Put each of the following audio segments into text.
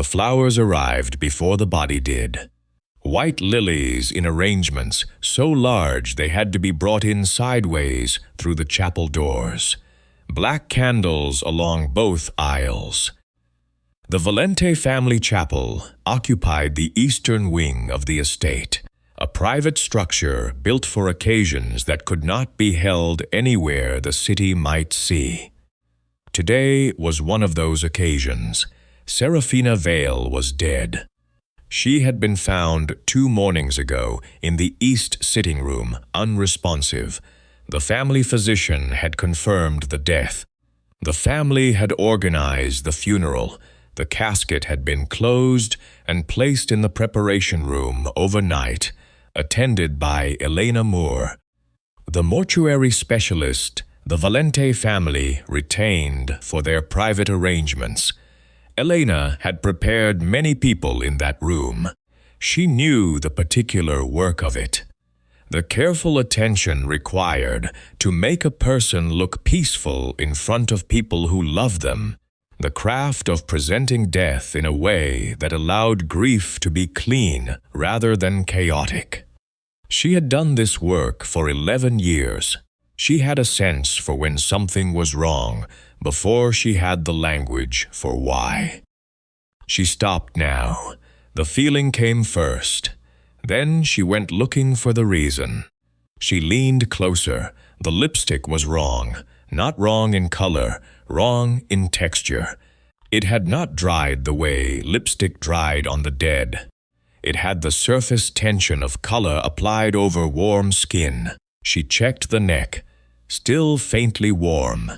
The flowers arrived before the body did. White lilies in arrangements so large they had to be brought in sideways through the chapel doors. Black candles along both aisles. The Valente family chapel occupied the eastern wing of the estate, a private structure built for occasions that could not be held anywhere the city might see. Today was one of those occasions. Seraphina Vale was dead. She had been found 2 mornings ago in the east sitting room, unresponsive. The family physician had confirmed the death. The family had organized the funeral. The casket had been closed and placed in the preparation room overnight, attended by Elena Moore. The mortuary specialist the Valente family retained for their private arrangements. Elena had prepared many people in that room. She knew the particular work of it. The careful attention required to make a person look peaceful in front of people who love them. The craft of presenting death in a way that allowed grief to be clean rather than chaotic. She had done this work for 11 years. She had a sense for when something was wrong before she had the language for why. She stopped now. The feeling came first. Then she went looking for the reason. She leaned closer. The lipstick was wrong. Not wrong in color, wrong in texture. It had not dried the way lipstick dried on the dead. It had the surface tension of color applied over warm skin. She checked the neck, still faintly warm.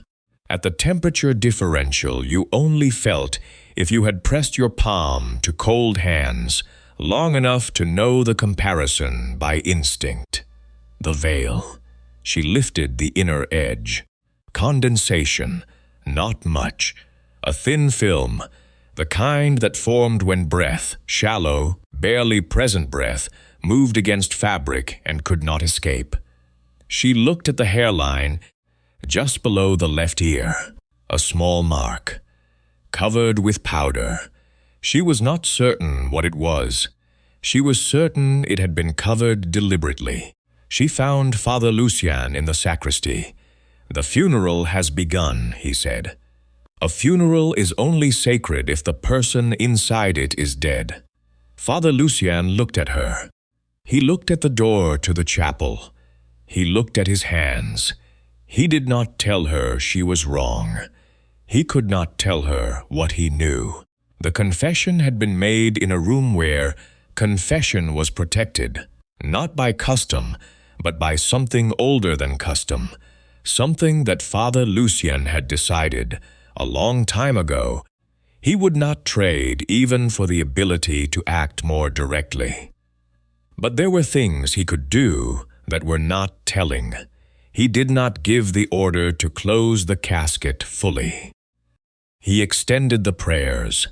At the temperature differential you only felt if you had pressed your palm to cold hands long enough to know the comparison by instinct. The veil. She lifted the inner edge. Condensation. Not much. A thin film, the kind that formed when breath, shallow, barely present breath, moved against fabric and could not escape. She looked at the hairline just below the left ear, a small mark, covered with powder. She was not certain what it was. She was certain it had been covered deliberately. She found Father Lucian in the sacristy. "The funeral has begun," he said. "A funeral is only sacred if the person inside it is dead." Father Lucian looked at her. He looked at the door to the chapel. He looked at his hands. He did not tell her she was wrong. He could not tell her what he knew. The confession had been made in a room where confession was protected, not by custom, but by something older than custom, something that Father Lucian had decided, a long time ago, he would not trade even for the ability to act more directly. But there were things he could do that were not telling. He did not give the order to close the casket fully. He extended the prayers.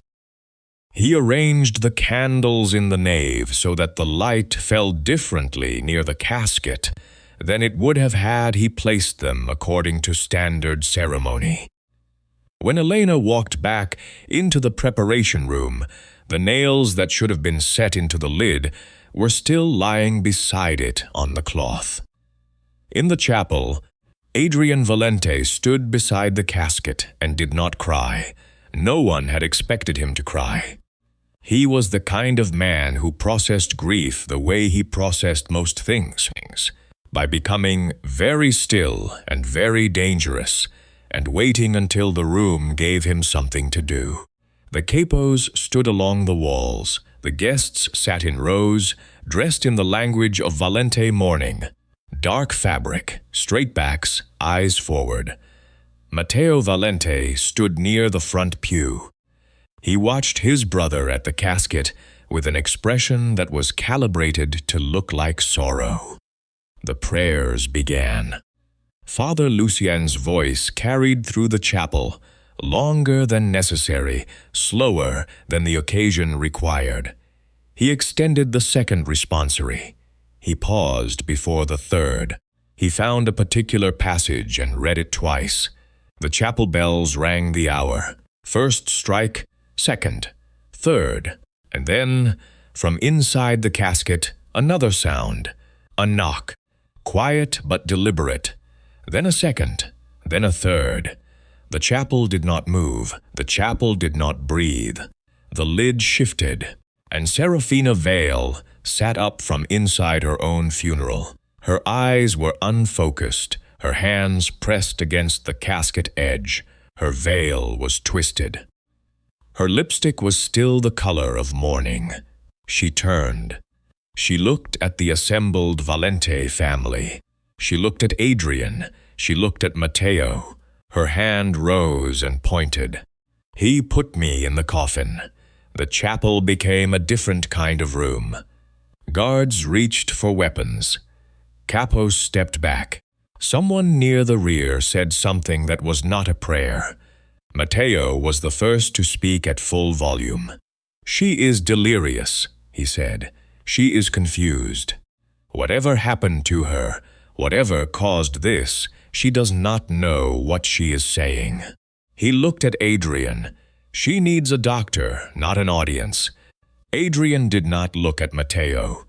He arranged the candles in the nave so that the light fell differently near the casket than it would have had he placed them according to standard ceremony. When Elena walked back into the preparation room, the nails that should have been set into the lid were still lying beside it on the cloth. In the chapel, Adrian Valente stood beside the casket and did not cry. No one had expected him to cry. He was the kind of man who processed grief the way he processed most things, by becoming very still and very dangerous, and waiting until the room gave him something to do. The capos stood along the walls. The guests sat in rows, dressed in the language of Valente mourning. Dark fabric, straight backs, eyes forward. Matteo Valente stood near the front pew. He watched his brother at the casket with an expression that was calibrated to look like sorrow. The prayers began. Father Lucian's voice carried through the chapel, longer than necessary, slower than the occasion required. He extended the second responsory. He paused before the third. He found a particular passage and read it twice. The chapel bells rang the hour. First strike, second, third, and then, from inside the casket, another sound, a knock, quiet but deliberate, then a second, then a third. The chapel did not move, the chapel did not breathe. The lid shifted, and Seraphina Vale sat up from inside her own funeral. Her eyes were unfocused, her hands pressed against the casket edge. Her veil was twisted. Her lipstick was still the color of mourning. She turned. She looked at the assembled Valente family. She looked at Adrian. She looked at Matteo. Her hand rose and pointed. He put me in the coffin. The chapel became a different kind of room. Guards reached for weapons. Capos stepped back. Someone near the rear said something that was not a prayer. Matteo was the first to speak at full volume. "She is delirious," he said. "She is confused. Whatever happened to her, whatever caused this, she does not know what she is saying." He looked at Adrian. "She needs a doctor, not an audience." Adrian did not look at Matteo.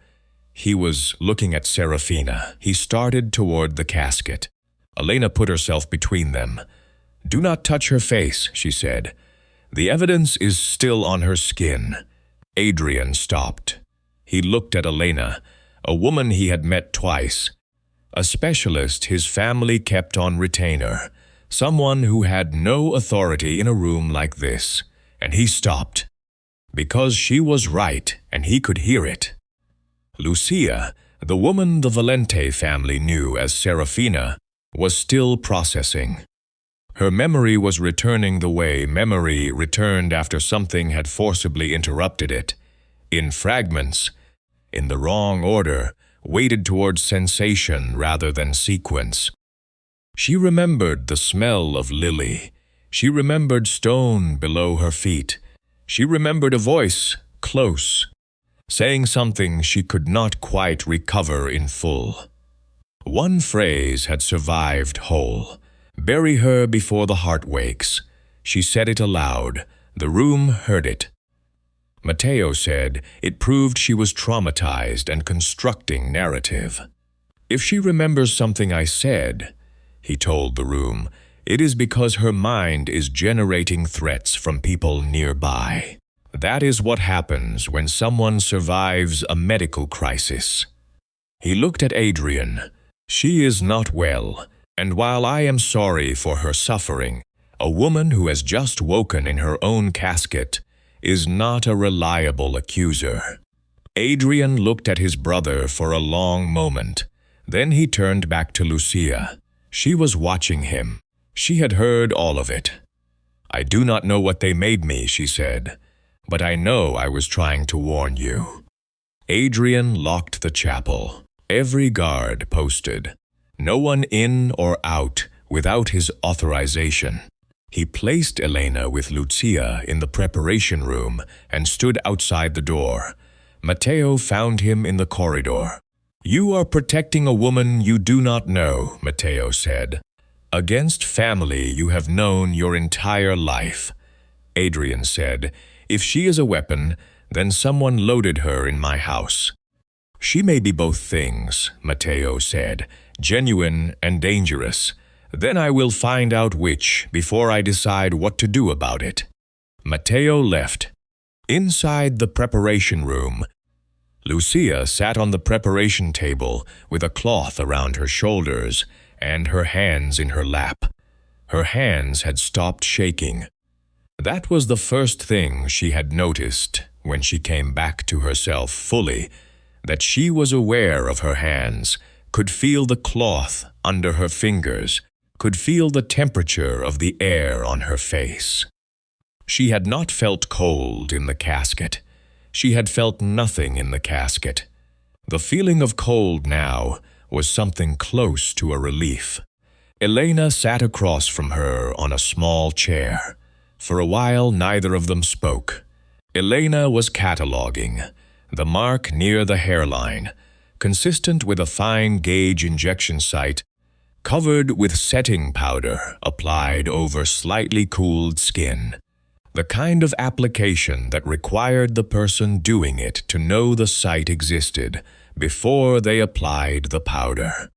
He was looking at Seraphina. He started toward the casket. Elena put herself between them. "Do not touch her face," she said. "The evidence is still on her skin." Adrian stopped. He looked at Elena, a woman he had met twice, a specialist his family kept on retainer, someone who had no authority in a room like this, and he stopped, because she was right and he could hear it. Lucia, the woman the Valente family knew as Seraphina, was still processing. Her memory was returning the way memory returned after something had forcibly interrupted it, in fragments, in the wrong order, weighted towards sensation rather than sequence. She remembered the smell of lily. She remembered stone below her feet. She remembered a voice, close, saying something she could not quite recover in full. One phrase had survived whole. "Bury her before the heart wakes." She said it aloud. The room heard it. Matteo said it proved she was traumatized and constructing narrative. "If she remembers something I said," he told the room, "it is because her mind is generating threats from people nearby. That is what happens when someone survives a medical crisis." He looked at Adrian. "She is not well, and while I am sorry for her suffering, a woman who has just woken in her own casket is not a reliable accuser." Adrian looked at his brother for a long moment. Then he turned back to Lucia. She was watching him. She had heard all of it. "I do not know what they made me," she said, "but I know I was trying to warn you." Adrian locked the chapel. Every guard posted. No one in or out without his authorization. He placed Elena with Lucia in the preparation room and stood outside the door. Matteo found him in the corridor. "You are protecting a woman you do not know," Matteo said. "Against family you have known your entire life." Adrian said, "If she is a weapon, then someone loaded her in my house." "She may be both things," Matteo said, "genuine and dangerous. Then I will find out which before I decide what to do about it." Matteo left. Inside the preparation room, Lucia sat on the preparation table with a cloth around her shoulders and her hands in her lap. Her hands had stopped shaking. That was the first thing she had noticed when she came back to herself fully, that she was aware of her hands, could feel the cloth under her fingers, could feel the temperature of the air on her face. She had not felt cold in the casket. She had felt nothing in the casket. The feeling of cold now was something close to a relief. Elena sat across from her on a small chair. For a while, neither of them spoke. Elena was cataloging. The mark near the hairline, consistent with a fine-gauge injection site, covered with setting powder applied over slightly cooled skin. the kind of application that required the person doing it to know the site existed before they applied the powder.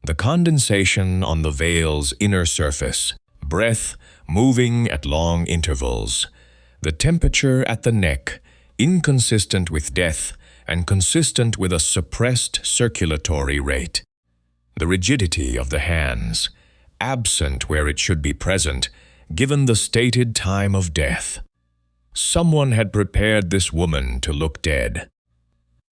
The condensation on the veil's inner surface, breath moving at long intervals, the temperature at the neck, inconsistent with death and consistent with a suppressed circulatory rate, the rigidity of the hands, absent where it should be present, given the stated time of death. Someone had prepared this woman to look dead.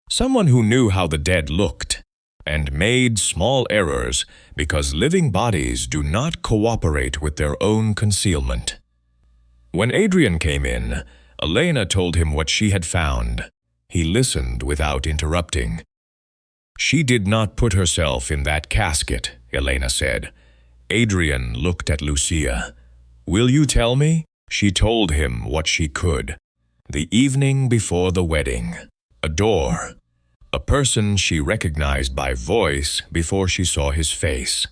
Someone who knew how the dead looked, and made small errors because living bodies do not cooperate with their own concealment. When Adrian came in, Elena told him what she had found. He listened without interrupting. "She did not put herself in that casket," Elena said. Adrian looked at Lucia. "Will you tell me?" She told him what she could. The evening before the wedding. A door. A person she recognized by voice before she saw his face.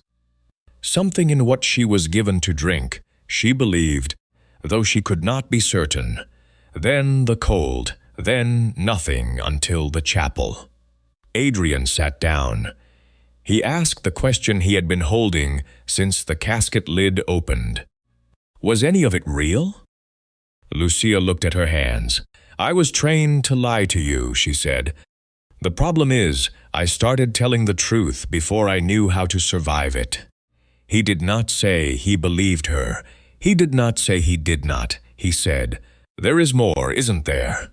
Something in what she was given to drink, she believed, though she could not be certain. Then the cold, then nothing until the chapel. Adrian sat down. He asked the question he had been holding since the casket lid opened. Was any of it real? Lucia looked at her hands. "I was trained to lie to you," she said. "The problem is, I started telling the truth before I knew how to survive it." He did not say he believed her. He did not say he did not. He said, "There is more, isn't there?"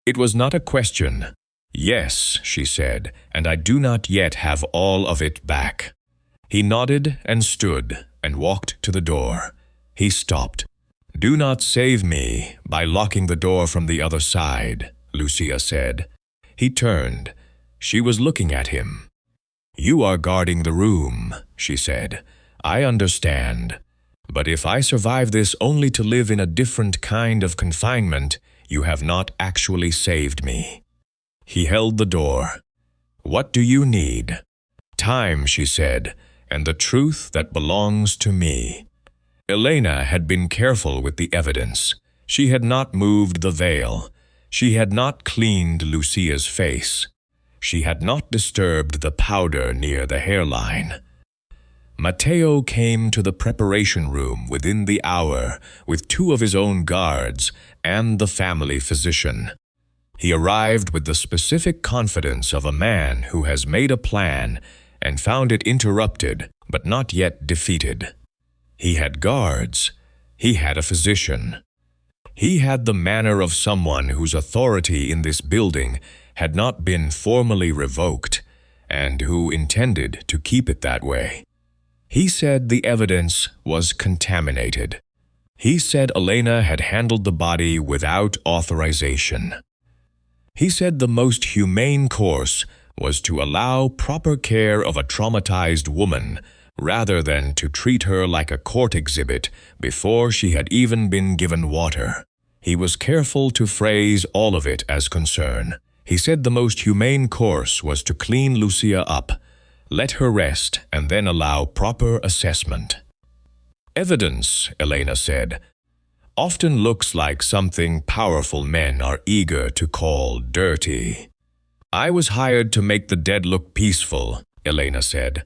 It was not a question. "Yes," she said, "and I do not yet have all of it back." He nodded and stood and walked to the door. He stopped. "Do not save me by locking the door from the other side," Lucia said. He turned. She was looking at him. "You are guarding the room," she said. "I understand. But if I survive this only to live in a different kind of confinement, you have not actually saved me." He held the door. "What do you need?" "Time," she said, "and the truth that belongs to me." Elena had been careful with the evidence. She had not moved the veil. She had not cleaned Lucia's face. She had not disturbed the powder near the hairline. Matteo came to the preparation room within the hour with 2 of his own guards and the family physician. He arrived with the specific confidence of a man who has made a plan and found it interrupted but not yet defeated. He had guards. He had a physician. He had the manner of someone whose authority in this building had not been formally revoked and who intended to keep it that way. He said the evidence was contaminated. He said Elena had handled the body without authorization. He said the most humane course was to allow proper care of a traumatized woman rather than to treat her like a court exhibit before she had even been given water. He was careful to phrase all of it as concern. He said the most humane course was to clean Lucia up, let her rest, and then allow proper assessment. Evidence, Elena said, often looks like something powerful men are eager to call dirty. I was hired to make the dead look peaceful, Elena said.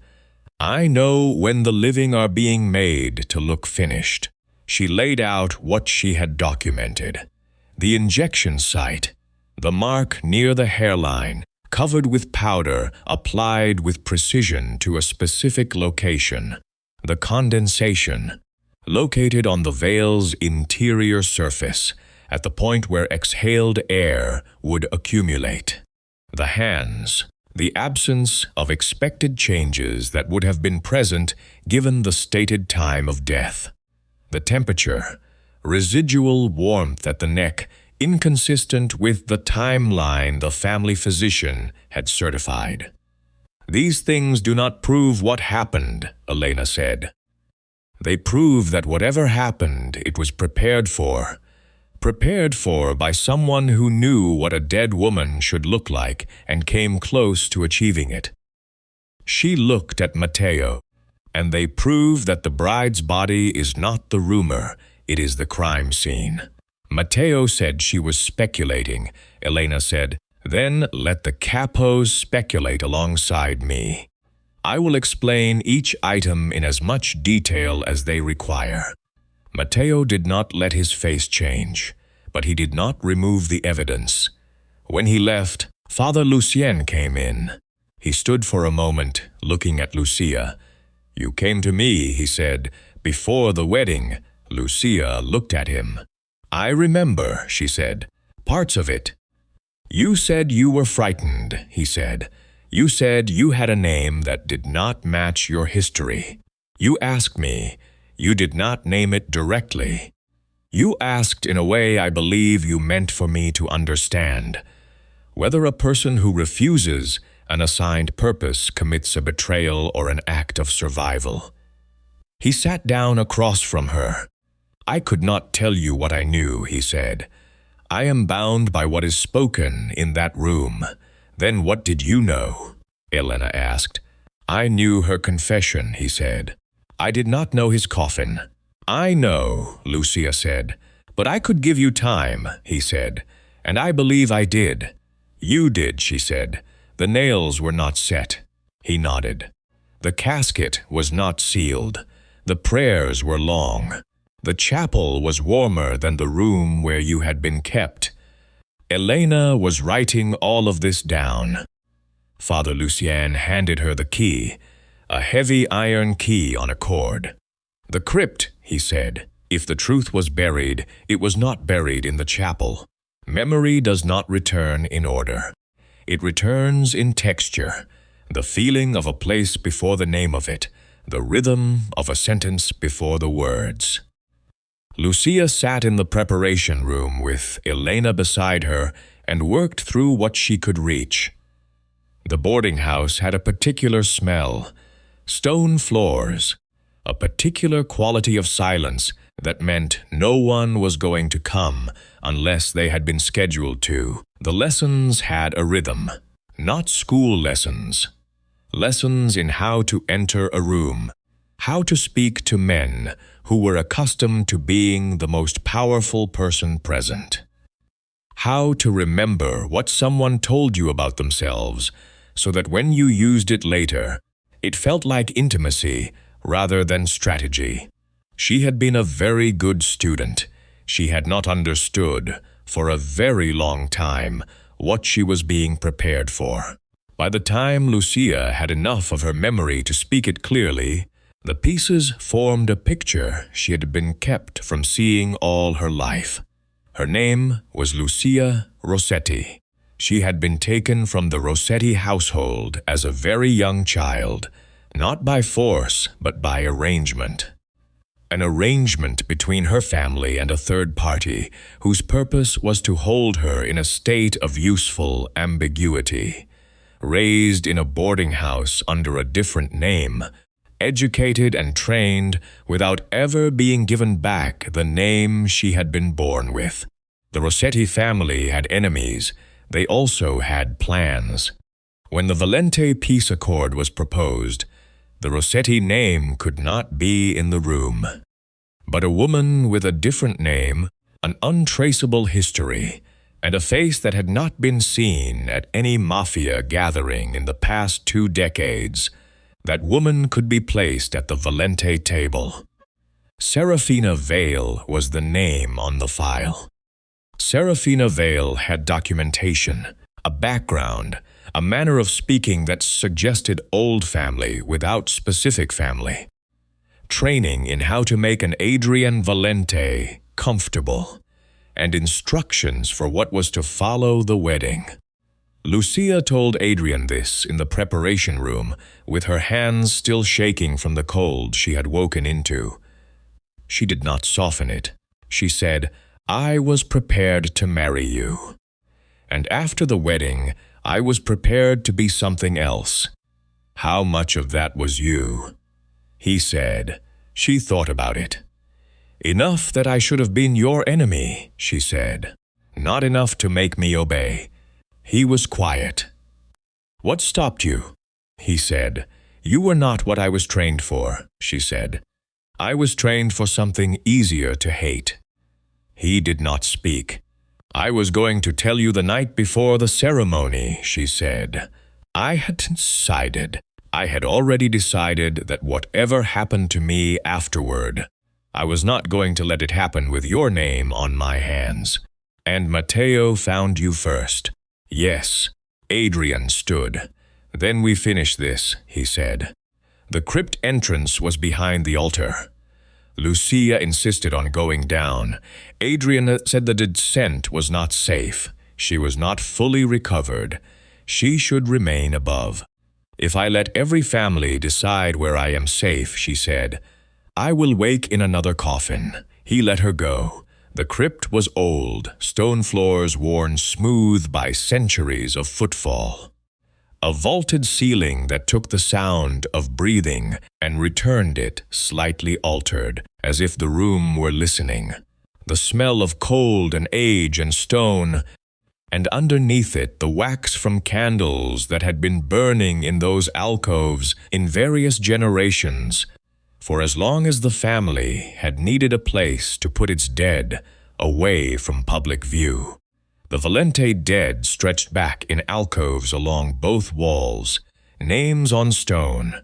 I know when the living are being made to look finished. She laid out what she had documented. The injection site, the mark near the hairline, covered with powder applied with precision to a specific location. The condensation, located on the veil's interior surface, at the point where exhaled air would accumulate. The hands, the absence of expected changes that would have been present given the stated time of death. The temperature, residual warmth at the neck, inconsistent with the timeline the family physician had certified. These things do not prove what happened, Elena said. They prove that whatever happened, it was prepared for by someone who knew what a dead woman should look like and came close to achieving it. She looked at Matteo, and they prove that the bride's body is not the rumor, it is the crime scene. Matteo said she was speculating. Elena said, "Then let the capos speculate alongside me. I will explain each item in as much detail as they require." Matteo did not let his face change, but he did not remove the evidence. When he left, Father Lucien came in. He stood for a moment, looking at Lucia. "You came to me," he said, "before the wedding." Lucia looked at him. "I remember," she said, "parts of it." "You said you were frightened," he said. "You said you had a name that did not match your history. You asked me. You did not name it directly. You asked in a way I believe you meant for me to understand. Whether a person who refuses an assigned purpose commits a betrayal or an act of survival." He sat down across from her. "I could not tell you what I knew," he said. "I am bound by what is spoken in that room." "Then what did you know?" Elena asked. "I knew her confession," he said. "I did not know his coffin." "I know," Lucia said. "But I could give you time," he said. "And I believe I did." "You did," she said. "The nails were not set." He nodded. "The casket was not sealed. The prayers were long. The chapel was warmer than the room where you had been kept." Elena was writing all of this down. Father Lucien handed her the key, a heavy iron key on a cord. "The crypt," he said. "If the truth was buried, it was not buried in the chapel. Memory does not return in order. It returns in texture, the feeling of a place before the name of it, the rhythm of a sentence before the words." Lucia sat in the preparation room with Elena beside her and worked through what she could reach. The boarding house had a particular smell, stone floors, a particular quality of silence that meant no one was going to come unless they had been scheduled to. The lessons had a rhythm, not school lessons. Lessons in how to enter a room, how to speak to men who were accustomed to being the most powerful person present. How to remember what someone told you about themselves so that when you used it later, it felt like intimacy rather than strategy. She had been a very good student. She had not understood, for a very long time, what she was being prepared for. By the time Lucia had enough of her memory to speak it clearly, the pieces formed a picture she had been kept from seeing all her life. Her name was Lucia Rossetti. She had been taken from the Rossetti household as a very young child, not by force but by arrangement. An arrangement between her family and a third party whose purpose was to hold her in a state of useful ambiguity. Raised in a boarding house under a different name, educated and trained without ever being given back the name she had been born with. The Rossetti family had enemies. They also had plans. When the Valente peace accord was proposed, the Rossetti name could not be in the room. But a woman with a different name, an untraceable history, and a face that had not been seen at any mafia gathering in the past 2 decades, that woman could be placed at the Valente table. Seraphina Vale was the name on the file. Seraphina Vale had documentation, a background, a manner of speaking that suggested old family without specific family. Training in how to make an Adrian Valente comfortable, and instructions for what was to follow the wedding. Lucia told Adrian this in the preparation room, with her hands still shaking from the cold she had woken into. She did not soften it. She said, "I was prepared to marry you. And after the wedding, I was prepared to be something else. How much of that was you?" He said. She thought about it. "Enough that I should have been your enemy," she said. "Not enough to make me obey." He was quiet. "What stopped you?" He said. "You were not what I was trained for," she said. "I was trained for something easier to hate." He did not speak. "I was going to tell you the night before the ceremony," she said. I had already decided that whatever happened to me afterward, I was not going to let it happen with your name on my hands. And Matteo found you first. Yes, Adrian stood. "Then we finish this," he said. The crypt entrance was behind the altar. Lucia insisted on going down. Adrian said the descent was not safe. She was not fully recovered. She should remain above. "If I let every family decide where I am safe," she said, "I will wake in another coffin." He let her go. The crypt was old, stone floors worn smooth by centuries of footfall. A vaulted ceiling that took the sound of breathing and returned it slightly altered, as if the room were listening. The smell of cold and age and stone, and underneath it the wax from candles that had been burning in those alcoves in various generations, for as long as the family had needed a place to put its dead away from public view. The Valente dead stretched back in alcoves along both walls, names on stone,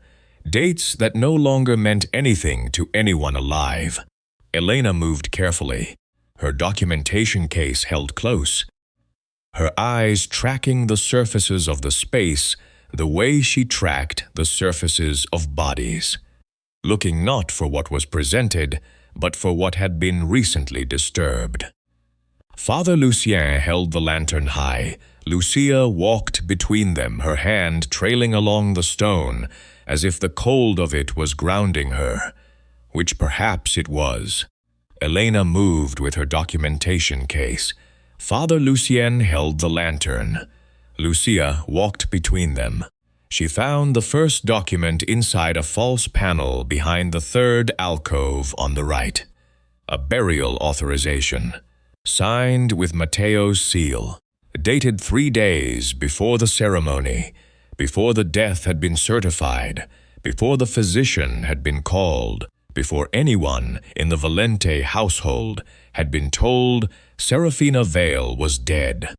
dates that no longer meant anything to anyone alive. Elena moved carefully, her documentation case held close, her eyes tracking the surfaces of the space the way she tracked the surfaces of bodies, looking not for what was presented, but for what had been recently disturbed. Father Lucien held the lantern high. Lucia walked between them, her hand trailing along the stone, as if the cold of it was grounding her, which perhaps it was. Elena moved with her documentation case. Father Lucien held the lantern. Lucia walked between them. She found the first document inside a false panel behind the third alcove on the right. A burial authorization, signed with Matteo's seal, dated 3 days before the ceremony, before the death had been certified, before the physician had been called, before anyone in the Valente household had been told Seraphina Vale was dead.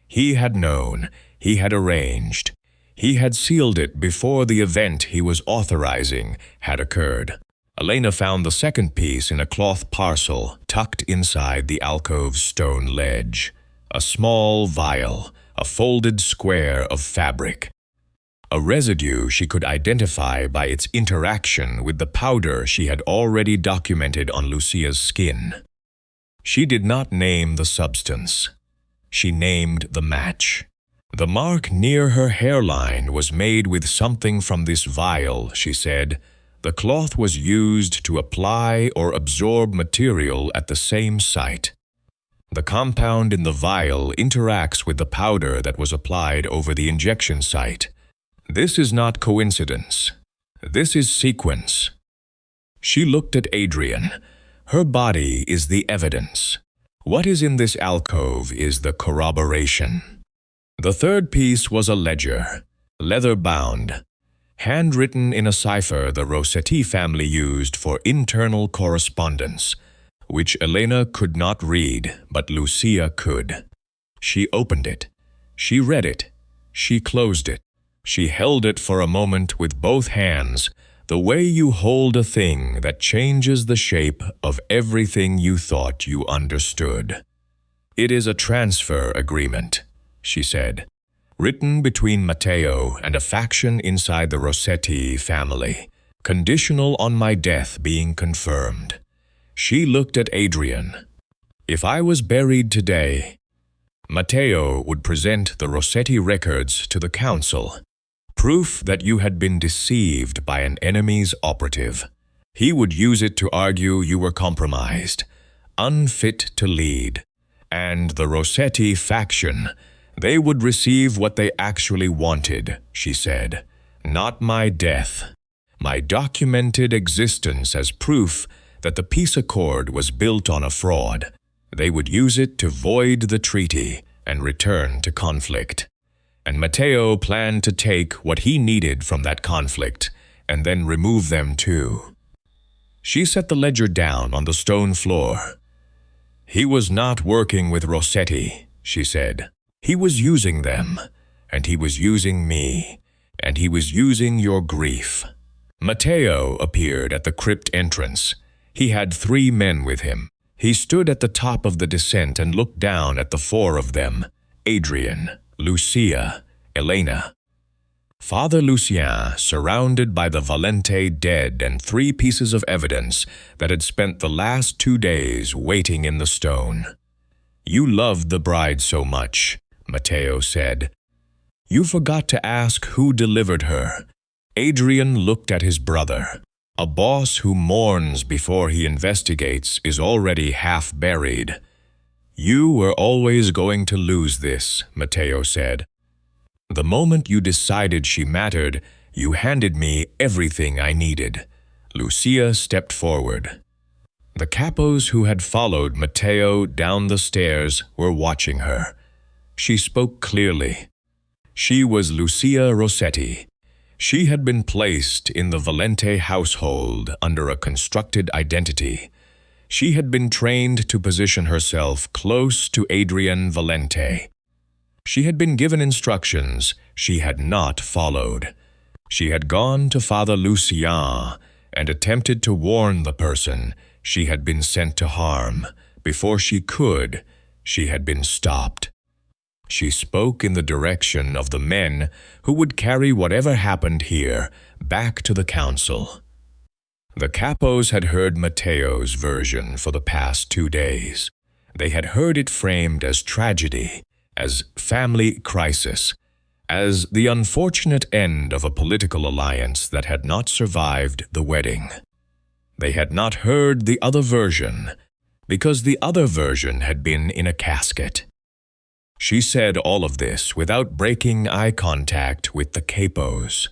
He had known, he had arranged, he had sealed it before the event he was authorizing had occurred. Elena found the second piece in a cloth parcel tucked inside the alcove's stone ledge. A small vial, a folded square of fabric. A residue she could identify by its interaction with the powder she had already documented on Lucia's skin. She did not name the substance. She named the match. The mark near her hairline was made with something from this vial, she said. The cloth was used to apply or absorb material at the same site. The compound in the vial interacts with the powder that was applied over the injection site. This is not coincidence. This is sequence. She looked at Adrian. Her body is the evidence. What is in this alcove is the corroboration. The third piece was a ledger, leather-bound, handwritten in a cipher the Rossetti family used for internal correspondence, which Elena could not read, but Lucia could. She opened it. She read it. She closed it. She held it for a moment with both hands, the way you hold a thing that changes the shape of everything you thought you understood. "It is a transfer agreement," she said, "written between Matteo and a faction inside the Rossetti family, conditional on my death being confirmed." She looked at Adrian. "If I was buried today, Matteo would present the Rossetti records to the council, proof that you had been deceived by an enemy's operative. He would use it to argue you were compromised, unfit to lead, and the Rossetti faction, they would receive what they actually wanted," she said. "Not my death. My documented existence as proof that the peace accord was built on a fraud. They would use it to void the treaty and return to conflict. And Matteo planned to take what he needed from that conflict and then remove them too." She set the ledger down on the stone floor. "He was not working with Rossetti," she said. "He was using them, and he was using me, and he was using your grief." Matteo appeared at the crypt entrance. He had 3 men with him. He stood at the top of the descent and looked down at the 4 of them, Adrian, Lucia, Elena. Father Lucien, surrounded by the Valente dead and 3 pieces of evidence that had spent the last 2 days waiting in the stone. "You loved the bride so much," Matteo said. "You forgot to ask who delivered her." Adrian looked at his brother. "A boss who mourns before he investigates is already half buried." "You were always going to lose this," Matteo said. "The moment you decided she mattered, you handed me everything I needed." Lucia stepped forward. The capos who had followed Matteo down the stairs were watching her. She spoke clearly. She was Lucia Rossetti. She had been placed in the Valente household under a constructed identity. She had been trained to position herself close to Adrian Valente. She had been given instructions she had not followed. She had gone to Father Lucien and attempted to warn the person she had been sent to harm. Before she could, she had been stopped. She spoke in the direction of the men who would carry whatever happened here back to the council. The capos had heard Matteo's version for the past 2 days. They had heard it framed as tragedy, as family crisis, as the unfortunate end of a political alliance that had not survived the wedding. They had not heard the other version, because the other version had been in a casket. She said all of this without breaking eye contact with the capos.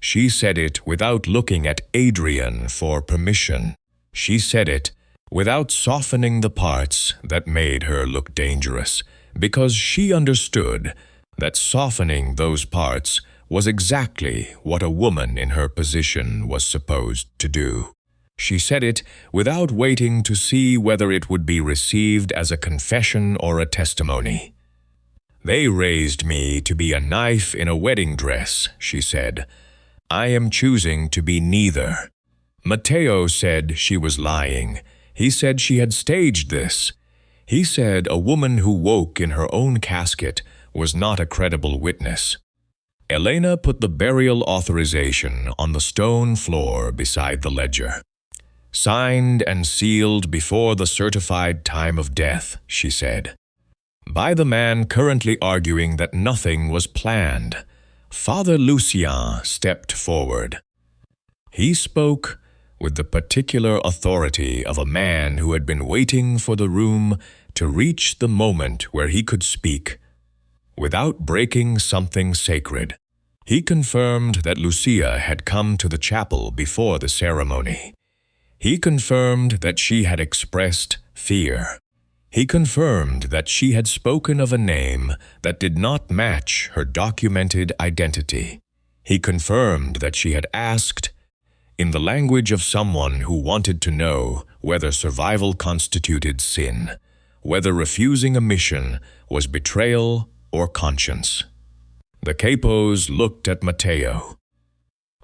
She said it without looking at Adrian for permission. She said it without softening the parts that made her look dangerous, because she understood that softening those parts was exactly what a woman in her position was supposed to do. She said it without waiting to see whether it would be received as a confession or a testimony. "They raised me to be a knife in a wedding dress," she said. "I am choosing to be neither." Matteo said she was lying. He said she had staged this. He said a woman who woke in her own casket was not a credible witness. Elena put the burial authorization on the stone floor beside the ledger. "Signed and sealed before the certified time of death," she said. "By the man currently arguing that nothing was planned." Father Lucien stepped forward. He spoke with the particular authority of a man who had been waiting for the room to reach the moment where he could speak without breaking something sacred. He confirmed that Lucia had come to the chapel before the ceremony. He confirmed that she had expressed fear. He confirmed that she had spoken of a name that did not match her documented identity. He confirmed that she had asked, in the language of someone who wanted to know whether survival constituted sin, whether refusing a mission was betrayal or conscience. The capos looked at Matteo.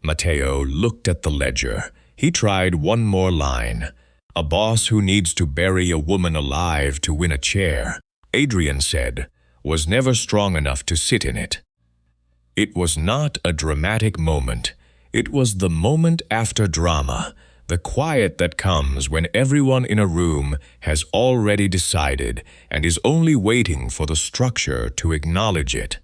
Matteo looked at the ledger. He tried one more line. "A boss who needs to bury a woman alive to win a chair," Adrian said, "was never strong enough to sit in it." It was not a dramatic moment. It was the moment after drama, the quiet that comes when everyone in a room has already decided and is only waiting for the structure to acknowledge it.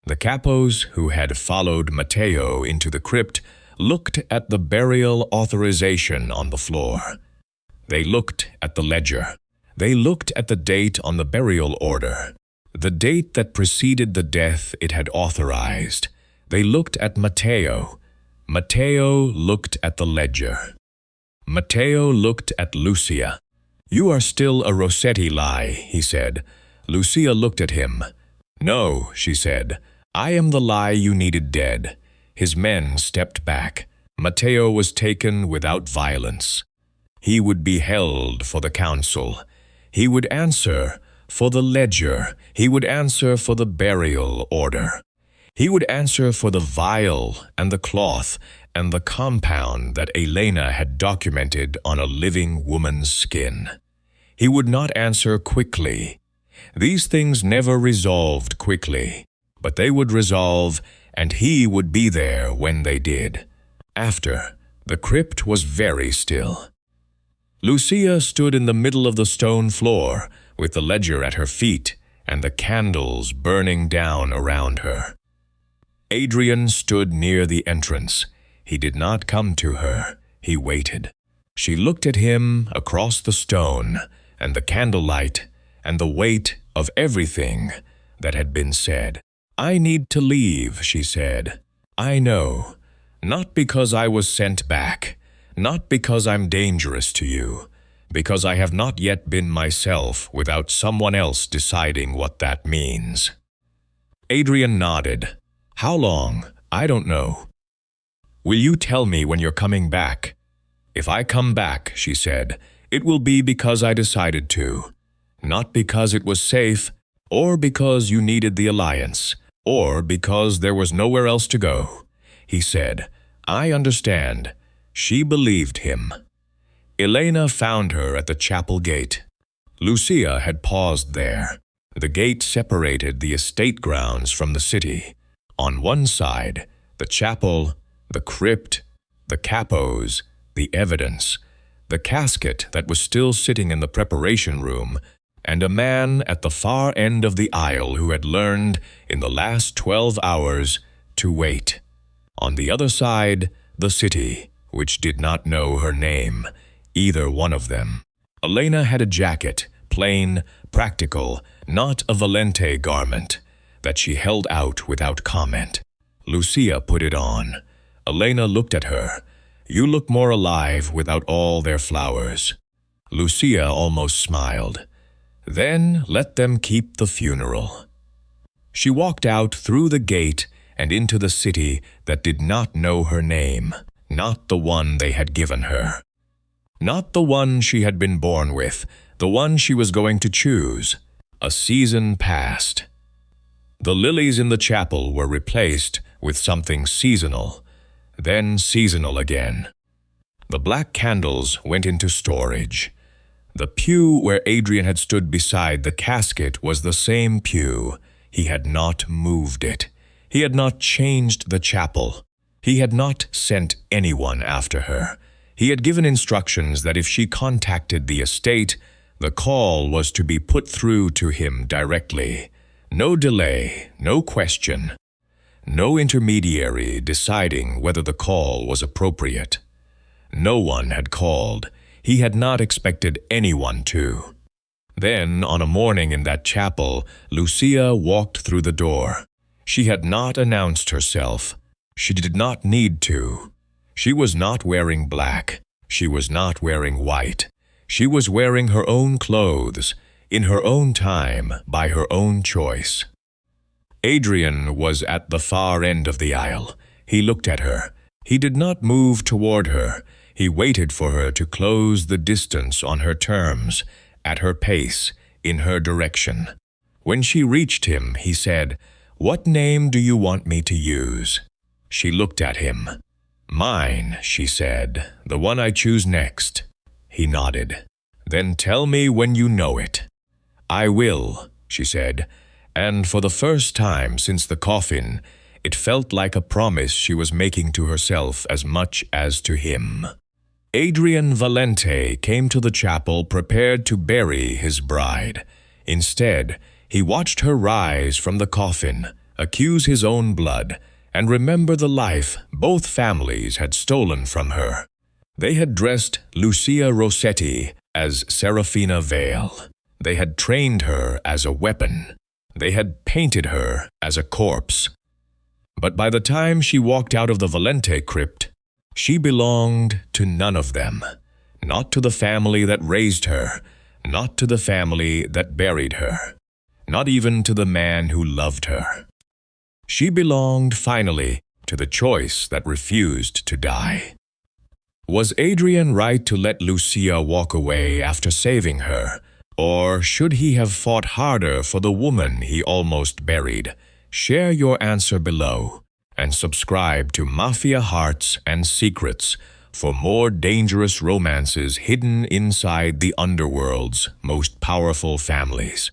The capos who had followed Matteo into the crypt looked at the burial authorization on the floor. They looked at the ledger. They looked at the date on the burial order, the date that preceded the death it had authorized. They looked at Matteo. Matteo looked at the ledger. Matteo looked at Lucia. "You are still a Rossetti lie," he said. Lucia looked at him. "No," she said. "I am the lie you needed dead." His men stepped back. Matteo was taken without violence. He would be held for the council. He would answer for the ledger. He would answer for the burial order. He would answer for the vial and the cloth and the compound that Elena had documented on a living woman's skin. He would not answer quickly. These things never resolved quickly, but they would resolve, and he would be there when they did. After, the crypt was very still. Lucia stood in the middle of the stone floor, with the ledger at her feet and the candles burning down around her. Adrian stood near the entrance. He did not come to her. He waited. She looked at him across the stone and the candlelight and the weight of everything that had been said. "I need to leave," she said. "I know. Not because I was sent back, not because I'm dangerous to you, because I have not yet been myself without someone else deciding what that means." Adrian nodded. "How long? I don't know." "Will you tell me when you're coming back?" "If I come back," she said, "it will be because I decided to. Not because it was safe, or because you needed the alliance, or because there was nowhere else to go." He said, "I understand." She believed him. Elena found her at the chapel gate. Lucia had paused there. The gate separated the estate grounds from the city. On one side, the chapel, the crypt, the capos, the evidence, the casket that was still sitting in the preparation room, and a man at the far end of the aisle who had learned, in the last 12 hours, to wait. On the other side, the city, which did not know her name, either one of them. Elena had a jacket, plain, practical, not a Valente garment, that she held out without comment. Lucia put it on. Elena looked at her. "You look more alive without all their flowers." Lucia almost smiled. "Then let them keep the funeral." She walked out through the gate and into the city that did not know her name, not the one they had given her. Not the one she had been born with, the one she was going to choose. A season passed. The lilies in the chapel were replaced with something seasonal, then seasonal again. The black candles went into storage. The pew where Adrian had stood beside the casket was the same pew. He had not moved it. He had not changed the chapel. He had not sent anyone after her. He had given instructions that if she contacted the estate, the call was to be put through to him directly. No delay, no question. No intermediary deciding whether the call was appropriate. No one had called. He had not expected anyone to. Then, on a morning in that chapel, Lucia walked through the door. She had not announced herself. She did not need to. She was not wearing black. She was not wearing white. She was wearing her own clothes, in her own time, by her own choice. Adrian was at the far end of the aisle. He looked at her. He did not move toward her. He waited for her to close the distance on her terms, at her pace, in her direction. When she reached him, he said, "What name do you want me to use?" She looked at him. "Mine," she said, "the one I choose next." He nodded. "Then tell me when you know it." "I will," she said, and for the first time since the coffin, it felt like a promise she was making to herself as much as to him. Adrian Valente came to the chapel prepared to bury his bride. Instead, he watched her rise from the coffin, accuse his own blood, and remember the life both families had stolen from her. They had dressed Lucia Rossetti as Seraphina Vale. They had trained her as a weapon. They had painted her as a corpse. But by the time she walked out of the Valente crypt, she belonged to none of them. Not to the family that raised her, not to the family that buried her, not even to the man who loved her. She belonged, finally, to the choice that refused to die. Was Adrian right to let Lucia walk away after saving her, Or should he have fought harder for the woman he almost buried? Share your answer below and subscribe to Mafia Hearts and Secrets for more dangerous romances hidden inside the underworld's most powerful families.